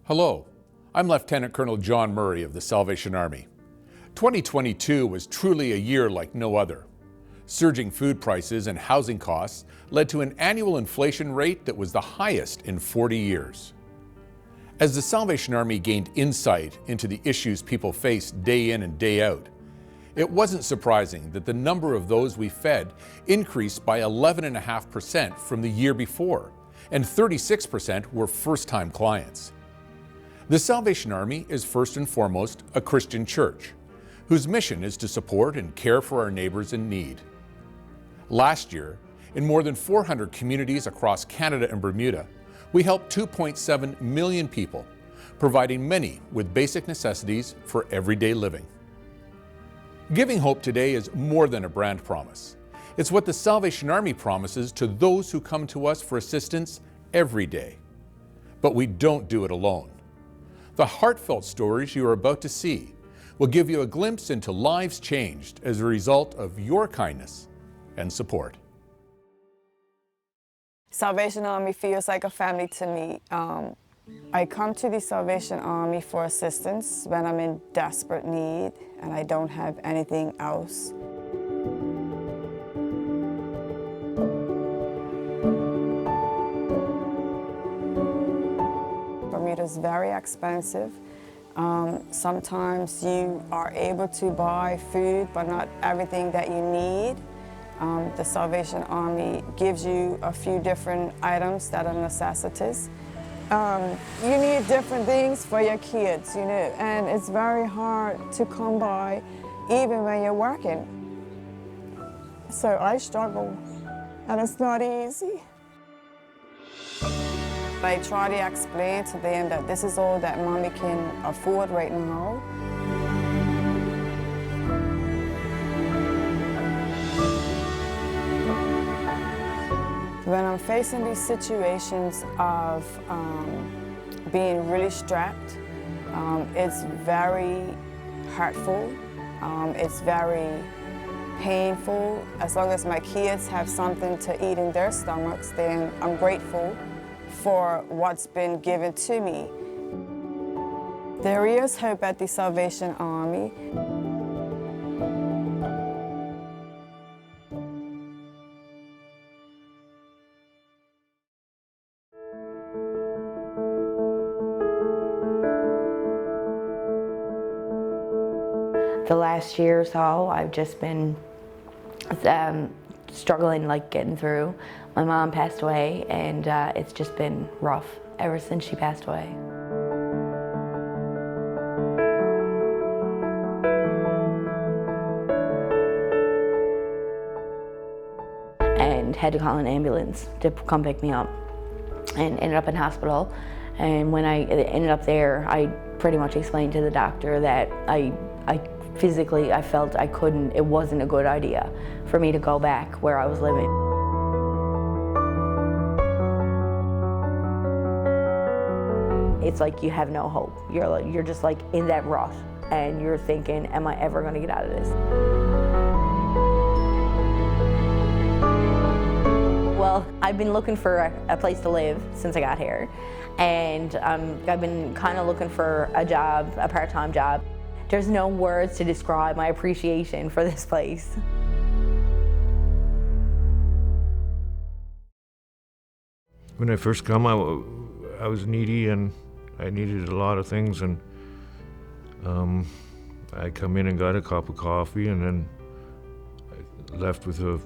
Hello, I'm Lieutenant Colonel John Murray of the Salvation Army. 2022 was truly a year like no other. Surging food prices and housing costs led to an annual inflation rate that was the highest in 40 years. As the Salvation Army gained insight into the issues people face day in and day out, it wasn't surprising that the number of those we fed increased by 11.5% from the year before, and 36% were first-time clients. The Salvation Army is first and foremost a Christian church, whose mission is to support and care for our neighbors in need. Last year, in more than 400 communities across Canada and Bermuda, we helped 2.7 million people, providing many with basic necessities for everyday living. Giving Hope today is more than a brand promise. It's what the Salvation Army promises to those who come to us for assistance every day. But we don't do it alone. The heartfelt stories you are about to see will give you a glimpse into lives changed as a result of your kindness and support. Salvation Army feels like a family to me. I come to the Salvation Army for assistance when I'm in desperate need and I don't have anything else. Bermuda is very expensive. Sometimes you are able to buy food, but not everything that you need. The Salvation Army gives you a few different items that are necessities. You need different things for your kids, and it's very hard to come by even when you're working. So I struggle, and it's not easy. I try to explain to them that this is all that Mommy can afford right now. When I'm facing these situations of being really strapped, it's very hurtful, it's very painful. As long as my kids have something to eat in their stomachs, then I'm grateful for what's been given to me. There is hope at the Salvation Army. The last year or so, I've just been struggling, getting through. My mom passed away, and it's just been rough ever since she passed away. And had to call an ambulance to come pick me up, and ended up in hospital. And when I ended up there, I pretty much explained to the doctor that I physically, I felt I couldn't, it wasn't a good idea for me to go back where I was living. It's like you have no hope. You're just in that rut, and you're thinking, am I ever gonna get out of this? Well, I've been looking for a place to live since I got here, and I've been kind of looking for a job, a part-time job. There's no words to describe my appreciation for this place. When I first come, I was needy and I needed a lot of things, and I come in and got a cup of coffee, and then I left with a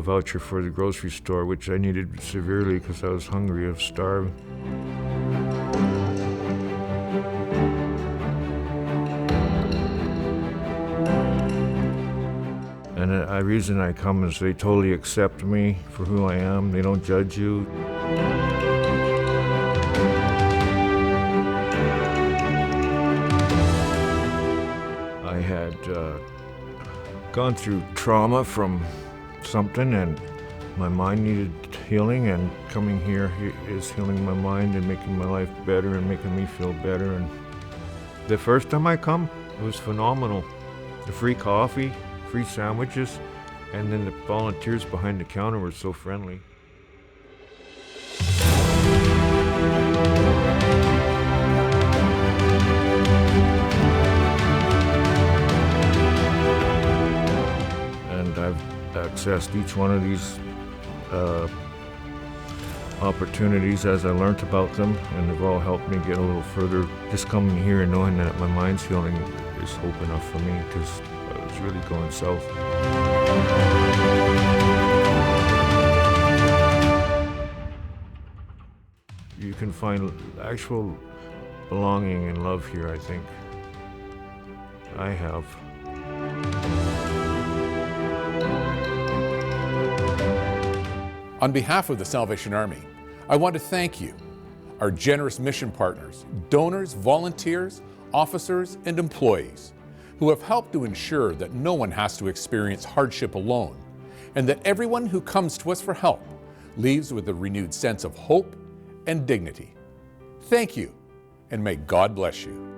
voucher for the grocery store, which I needed severely because I was hungry, I was starving. And the reason I come is they totally accept me for who I am. They don't judge you. I had gone through trauma from something, and my mind needed healing, and coming here is healing my mind and making my life better and making me feel better. And the first time I come, it was phenomenal. The free coffee, free sandwiches, and then the volunteers behind the counter were so friendly. processed each one of these opportunities as I learned about them, and they've all helped me get a little further. Just coming here and knowing that my mind's healing is hope enough for me, because I was really going south. You can find actual belonging and love here, I think. I have. On behalf of the Salvation Army, I want to thank you, our generous mission partners, donors, volunteers, officers, and employees who have helped to ensure that no one has to experience hardship alone, and that everyone who comes to us for help leaves with a renewed sense of hope and dignity. Thank you, and may God bless you.